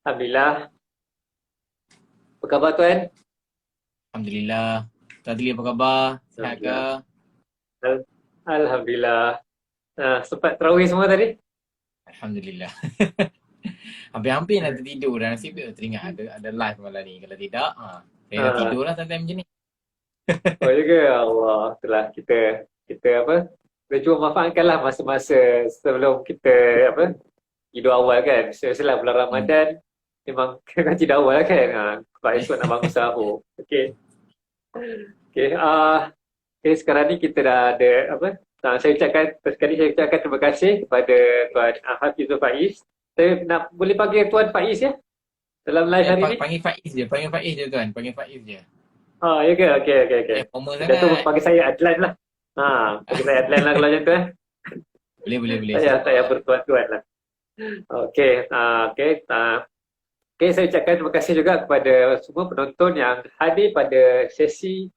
Alhamdulillah. Apa khabar tuan? Alhamdulillah. Tuan Adli apa khabar? Sihat ke? Alhamdulillah. Alhamdulillah. Sempat terawih semua tadi? Alhamdulillah. Hampir-hampir nak tertidur dah. Nasib dia teringat ada live malam ni. Kalau tidak, saya dah Ah, tidur lah time-time macam ni. oh juga Allah. Itulah kita apa? Kita cuba manfaatkanlah masa-masa sebelum kita apa? Tidur awal kan. Setelah bulan Hmm. Ramadan memang kena tidur awal kan. Sebab esok nak bangun sahur. Okey. Okey. Okay, sekarang ni kita dah ada apa? Saya ucapkan terima kasih kepada Tuan Hafizul Faiz. Saya nak boleh panggil Tuan Faiz ya dalam live hari ni? Panggil Faiz je. Panggil Faiz je tuan. Panggil Faiz je. Ya ke? Okey. Formal Dah tu sangat. panggil saya Adlan lah. Panggil saya Adlan lah kalau macam tu. Boleh. Saya InsyaAllah. bertuan-tuan lah. Okey, okey. Okey, saya ucapkan terima kasih juga kepada semua penonton yang hadir pada sesi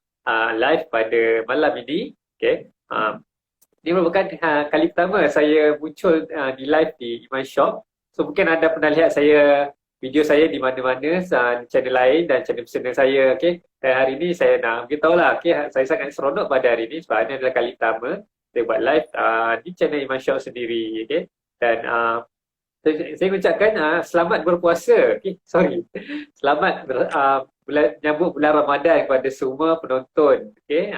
live pada malam ini. Okey. Ini merupakan kali pertama saya muncul di live di Iman Shop. So mungkin anda pernah lihat video saya di mana-mana channel lain dan channel personal saya. Okay. Dan hari ini saya nak beritahu lah. Okay. Saya sangat seronok pada hari ini sebab ini adalah kali pertama saya buat live di channel Iman Shop sendiri. Okay. Dan saya ucapkan selamat berpuasa. Okay. Sorry. Selamat menyambut bulan Ramadan kepada semua penonton. Okay.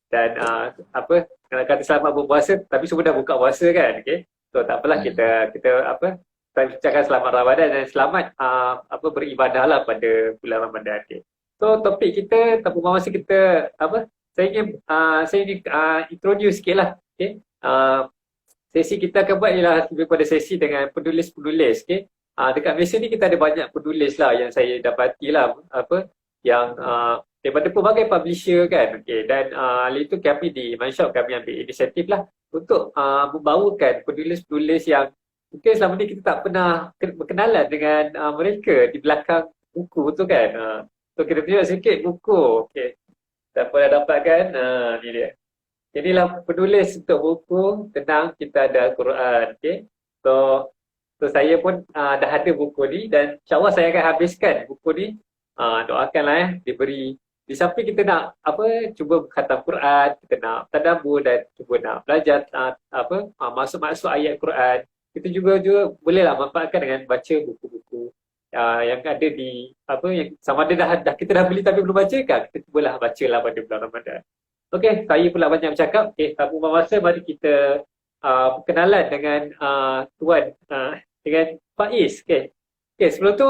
Dan apa kata selamat berpuasa tapi semua dah buka puasa kan, okey. So tak apalah Hmm. kita apa ucapkan selamat Ramadan dan selamat apa beribadah lah pada bulan Ramadan, okey. So topik kita masa kita apa saya ingin introduce sikitlah, okey. Sesi kita akan buat ialah lebih pada sesi dengan penulis-penulis, okey. Dekat Malaysia ni kita ada banyak penulis lah yang saya dapati lah apa yang daripada pelbagai publisher kan. Okay. Dan hal itu kami di Manshop kami ambil inisiatif lah untuk membawakan penulis-penulis yang mungkin selama ni kita tak pernah berkenalan dengan mereka di belakang buku tu kan. So kita tunjuk sikit buku. Okay. Siapa dah dapatkan? Ni dia. Inilah penulis untuk buku Tenang Kita Ada Al-Quran. Okay. So saya pun dah ada buku ni dan insyaAllah saya akan habiskan buku ni. Doakanlah diberi di samping kita nak apa cuba khatam Quran, kita nak tadabbur dan cuba nak belajar masuk-masuk ayat Quran. Kita juga bolehlah manfaatkan dengan baca buku-buku yang ada di apa yang sama ada dah kita dah beli tapi belum baca kan, kita cubalah bacalah pada bulan Ramadan. Okey, saya pula banyak bercakap. Okey, tak buang masa, mari kita perkenalan dengan tuan dengan Faiz. Okey. Okey, sebelum tu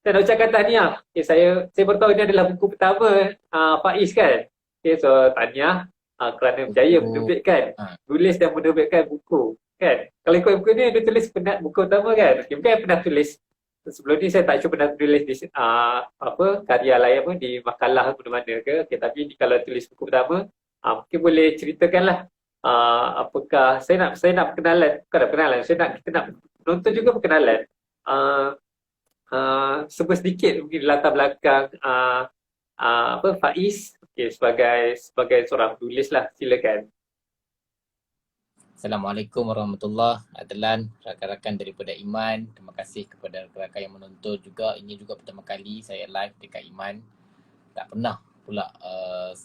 saya nak ucapkan tahniah. Okay, saya beritahu ini adalah buku pertama Faiz kan. Okay, so tahniah kerana berjaya Buku. menerbitkan, tulis dan menerbitkan buku kan. Kalau ikut buku ni dia tulis buku pertama kan. Okay, mungkin pernah tulis sebelum ni saya tak cuba pernah tulis di apa karya lain apa di makalah mana-mana ke. Okay, tapi ni kalau tulis buku pertama mungkin boleh ceritakanlah apakah saya nak perkenalan, bukan perkenalan, kita nak penonton juga perkenalan. Sebut sedikit mungkin latar belakang apa Faiz sebagai seorang penulis lah, silakan. Assalamualaikum warahmatullahi wabarakatuh. Rakan-rakan daripada Iman. Terima kasih kepada rakan-rakan yang menonton juga. Ini juga pertama kali saya live dekat Iman. Tak pernah pula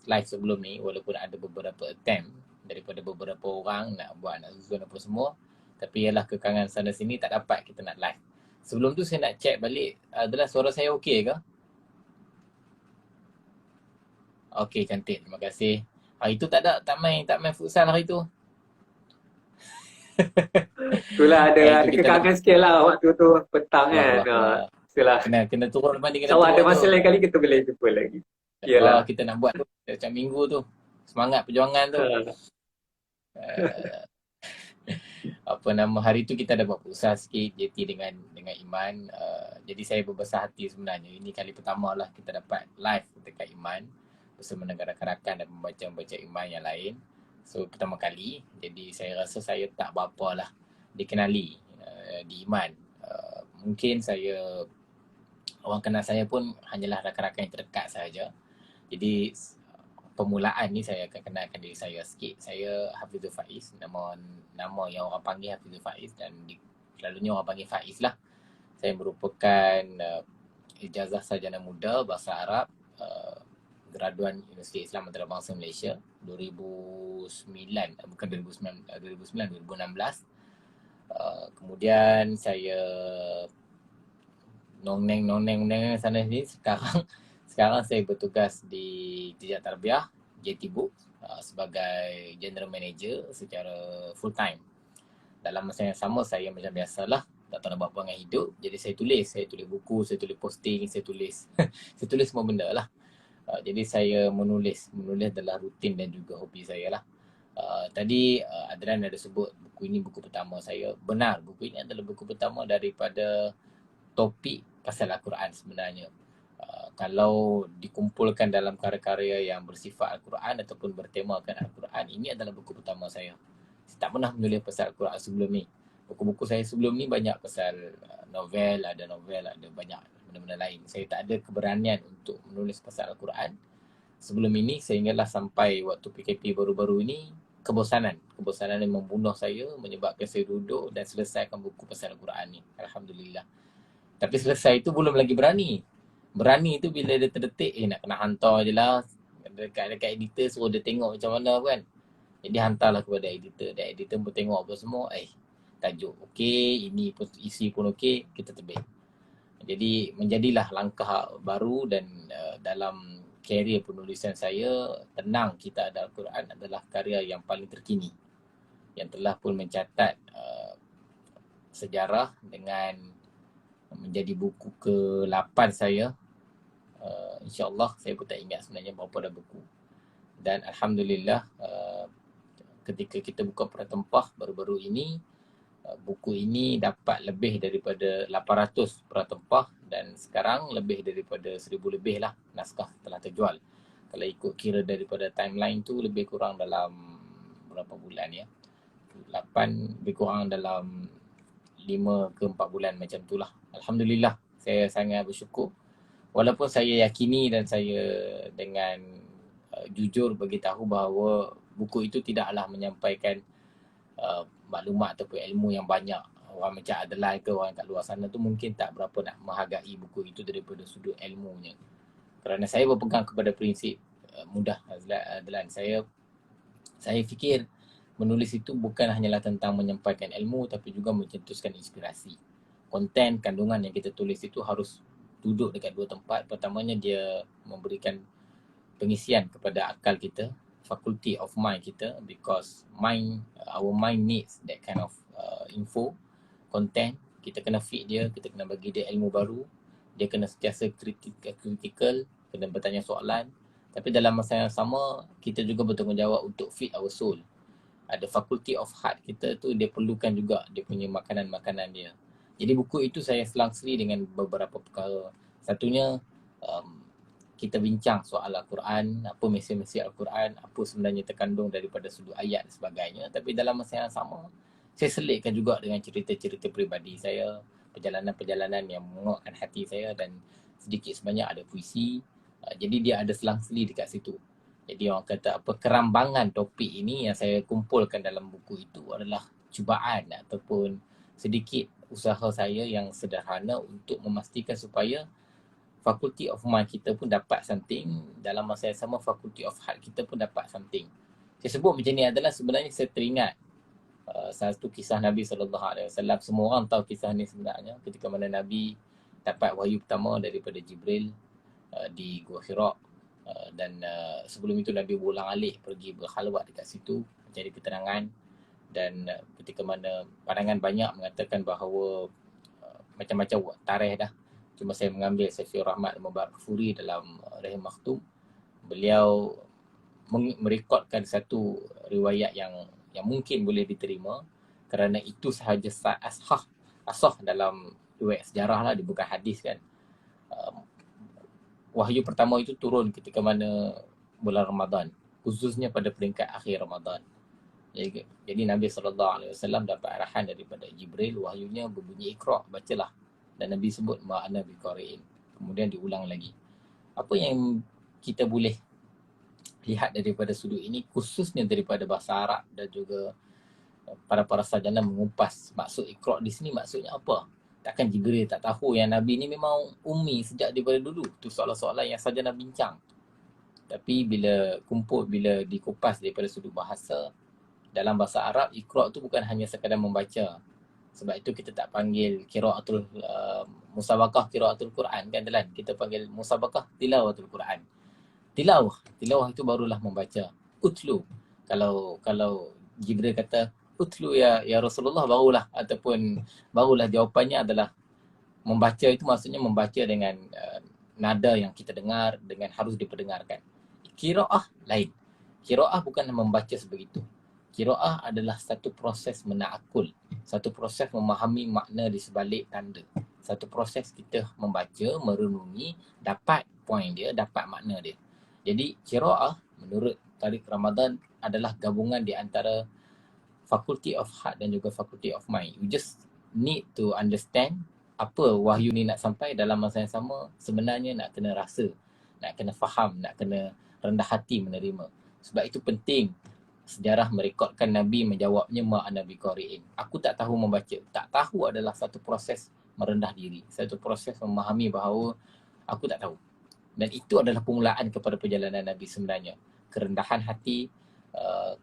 live sebelum ni walaupun ada beberapa attempt daripada beberapa orang nak susun apa semua. Tapi ialah kekangan sana sini tak dapat kita nak live. Sebelum tu saya nak check balik adalah suara saya okey ke? Okey, cantik. Terima kasih. Itu tak main futsal hari tu. Itulah ada Itu kita kekangan sikit lah waktu tu petang wah kan. wah wah. Itulah. Kena turun banding kena InsyaAllah ada turun tu. masa lain kali kita boleh jumpa lagi. Kalau Iyalah. kita nak buat tu macam minggu tu. Semangat perjuangan tu. Uh, Uh, apa nama hari tu kita ada buat futsal sikit JT dengan Iman. Jadi saya berbesar hati sebenarnya. Ini kali pertama lah kita dapat live dekat Iman bersama dengan rakan-rakan dan membaca Iman yang lain. So pertama kali. Jadi saya rasa saya tak berapa lah dikenali di Iman. Mungkin orang kenal saya pun hanyalah rakan-rakan yang terdekat sahaja. Jadi permulaan ni saya akan kenalkan diri saya sikit. Saya Hafizul Faiz, nama yang orang panggil Hafizul Faiz dan selalunya orang panggil Faiz lah. Saya merupakan ijazah sarjana muda bahasa Arab, graduan Universiti Islam Antarabangsa Malaysia 2009, bukan 2009, 2016. Kemudian saya noneng sana sini. Sekarang saya bertugas di Jejak Tarbiyah JT Books sebagai general manager secara full time. Dalam masa yang sama saya macam biasalah tak tahu nak buat apa dengan hidup. Jadi saya tulis buku, saya tulis posting, saya tulis saya tulis semua benda lah. Jadi saya menulis adalah rutin dan juga hobi saya lah. Tadi Adrian ada sebut buku ini buku pertama saya. Benar, buku ini adalah buku pertama daripada topik pasal Al-Quran sebenarnya. Kalau dikumpulkan dalam karya-karya yang bersifat Al-Quran ataupun bertemakan Al-Quran, ini adalah buku pertama saya. Saya tak pernah menulis pasal Al-Quran sebelum ni. Buku-buku saya sebelum ni banyak pasal novel, ada banyak benda-benda lain. Saya tak ada keberanian untuk menulis pasal Al-Quran. Sebelum ini sehinggalah sampai waktu PKP baru-baru ini, kebosanan yang membunuh saya menyebabkan saya duduk dan selesaikan buku pasal Al-Quran ni. Alhamdulillah. Tapi selesai tu belum lagi berani. Berani tu bila dia terdetik, nak kena hantar je lah. Dekat editor suruh dia tengok macam mana kan. Jadi hantarlah kepada editor. Dan editor pun tengok apa semua. Tajuk okey, ini pun isi pun okey, kita terbit. Jadi menjadilah langkah baru dan dalam karier penulisan saya, Tenang Kita Ada Al-Quran adalah karya yang paling terkini. Yang telah pun mencatat sejarah dengan menjadi buku ke-8 saya. InsyaAllah saya pun tak ingat sebenarnya berapa dah buku. Dan Alhamdulillah ketika kita buka Pratempah baru-baru ini, buku ini dapat lebih daripada 800 Pratempah dan sekarang lebih daripada 1000 lebih lah naskah telah terjual. Kalau ikut kira daripada timeline tu lebih kurang dalam berapa bulan ya? 8 lebih kurang dalam 5 ke 4 bulan macam tu lah. Alhamdulillah, saya sangat bersyukur. Walaupun saya yakini dan saya dengan jujur beritahu bahawa buku itu tidaklah menyampaikan maklumat ataupun ilmu yang banyak. Orang macam Adlan ke orang kat luar sana tu mungkin tak berapa nak menghargai buku itu daripada sudut ilmunya. Kerana saya berpegang kepada prinsip mudah Adlan. Saya fikir menulis itu bukan hanyalah tentang menyampaikan ilmu tapi juga mencetuskan inspirasi. Konten, kandungan yang kita tulis itu harus duduk dekat dua tempat. Pertamanya dia memberikan pengisian kepada akal kita, faculty of mind kita, because our mind needs that kind of info, content. Kita kena feed dia, kita kena bagi dia ilmu baru. Dia kena sentiasa critical, kena bertanya soalan. Tapi dalam masa yang sama, kita juga bertanggungjawab untuk feed our soul. Ada faculty of heart kita tu, dia perlukan juga dia punya makanan-makanan dia. Jadi buku itu saya selang-seli dengan beberapa perkara. Satunya, kita bincang soal Al-Quran, apa mesej-mesej Al-Quran, apa sebenarnya terkandung daripada sudut ayat dan sebagainya. Tapi dalam masa yang sama, saya selitkan juga dengan cerita-cerita peribadi saya, perjalanan-perjalanan yang menguatkan hati saya dan sedikit sebanyak ada puisi. Jadi dia ada selang-seli dekat situ. Jadi orang kata apa, kerambangan topik ini yang saya kumpulkan dalam buku itu adalah cubaan ataupun sedikit usaha saya yang sederhana untuk memastikan supaya faculty of mind kita pun dapat something, dalam masa yang sama faculty of heart kita pun dapat something. Saya sebut macam ni adalah sebenarnya saya teringat satu kisah Nabi SAW. Semua orang tahu kisah ni sebenarnya, ketika mana Nabi dapat wahyu pertama daripada Jibril di Gua Hira, dan sebelum itu Nabi berulang-alik pergi berkhalwat dekat situ mencari keterangan. Dan ketika mana pandangan banyak mengatakan bahawa macam-macam tarikh dah. Cuma saya mengambil Saifur Rahmat Mubarak Furi dalam Rahim Maktum. Beliau merekodkan satu riwayat yang mungkin boleh diterima kerana itu sahaja asah dalam riwayat sejarah lah, dia bukan hadis kan. Wahyu pertama itu turun ketika mana bulan Ramadan, khususnya pada peringkat akhir Ramadan. Jadi Nabi SAW dapat arahan daripada Jibril, wahyunya berbunyi Iqra, bacalah. Dan Nabi sebut ma'ana biqari'in. Kemudian diulang lagi. Apa yang kita boleh lihat daripada sudut ini, khususnya daripada bahasa Arab dan juga para sarjana mengupas maksud Iqra di sini maksudnya apa? Takkan Jibril tak tahu yang Nabi ni memang ummi sejak daripada dulu. Tu soalan-soalan yang saja nak bincang. Tapi bila kumpul, bila dikupas daripada sudut bahasa, dalam bahasa Arab, Iqra' tu bukan hanya sekadar membaca. Sebab itu kita tak panggil qiraatul musabaqah qiraatul Quran kan Dalan. Kita panggil musabaqah tilawatul Quran. Tilawah itu barulah membaca. Utlu. Kalau Jibril kata utlu ya Rasulullah, barulah jawapannya adalah membaca. Itu maksudnya membaca dengan nada yang kita dengar, dengan harus diperdengarkan. Qiraah lain. Qiraah bukan membaca sebegitu. Qiraah adalah satu proses menakul, satu proses memahami makna di sebalik tanda. Satu proses kita membaca, merenungi, dapat poin dia, dapat makna dia. Jadi qiraah menurut Tariq Ramadan adalah gabungan di antara Faculty of Heart dan juga Faculty of Mind. You just need to understand apa wahyu ni nak sampai, dalam masa yang sama sebenarnya nak kena rasa, nak kena faham, nak kena rendah hati menerima. Sebab itu penting sejarah merekodkan Nabi menjawabnya ma'ana biqari'in. Aku tak tahu membaca. Tak tahu adalah satu proses merendah diri, satu proses memahami bahawa aku tak tahu. Dan itu adalah permulaan kepada perjalanan Nabi sebenarnya. Kerendahan hati,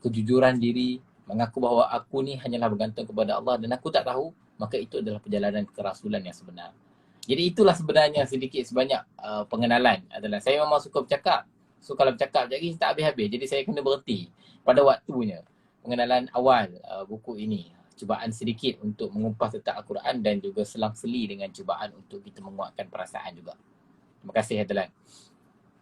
kejujuran diri, mengaku bahawa aku ni hanyalah bergantung kepada Allah dan aku tak tahu, maka itu adalah perjalanan kerasulan yang sebenar. Jadi itulah sebenarnya sedikit sebanyak pengenalan adalah saya memang suka bercakap. So kalau bercakap jadi tak habis-habis. Jadi saya kena berhenti pada waktunya. Pengenalan awal buku ini. Cubaan sedikit untuk mengumpas tentang Al-Quran dan juga selang-seli dengan cubaan untuk kita menguatkan perasaan juga. Terima kasih Adalan.